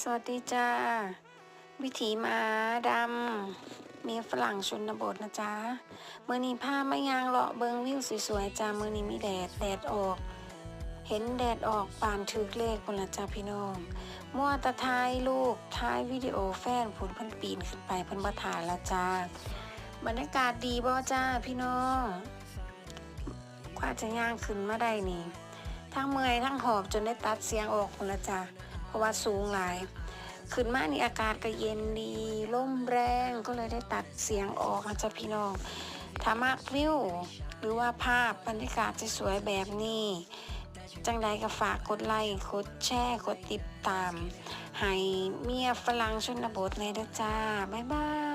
สวัสดีจ้าวิถีม้าดำเมียฝรั่งชนบทนะจ๊ะเมื่อนี้พาไม่ยางเลาะเบิงวิวสวยๆจ้าเมื่อนี้มีแดดออกเห็นแดดออกป่านถึกเลขคนละจ้าพี่น้องมั่วแตะถ่ายรูปถ่ายวิดีโอแฟนผุนเพิ่นปีนขึ้นไปเพิ่นบ่ถ่ายละจ้าบรรยากาศดีบ่จ้าพี่น้องกว่าจะย่างขึ้นมาได้นี่ทั้งเมื่อยทั้งหอบจนได้ตัดเสียงออกคนละจ้าเพราะว่าสูงหลายขึ้นมานี่อากาศก็เย็นดีลมแรงก็เลยได้ตัดเสียงออกนะจ๊ะพี่น้องถ้ามักวิวหรือว่าภาพบรรยากาศสวยๆแบบนี้จังใดก็ฝากกดไลค์กดแชร์กดติดตามให้เมียฝรั่งชนบทเลยนะจ้าบ๊ายบาย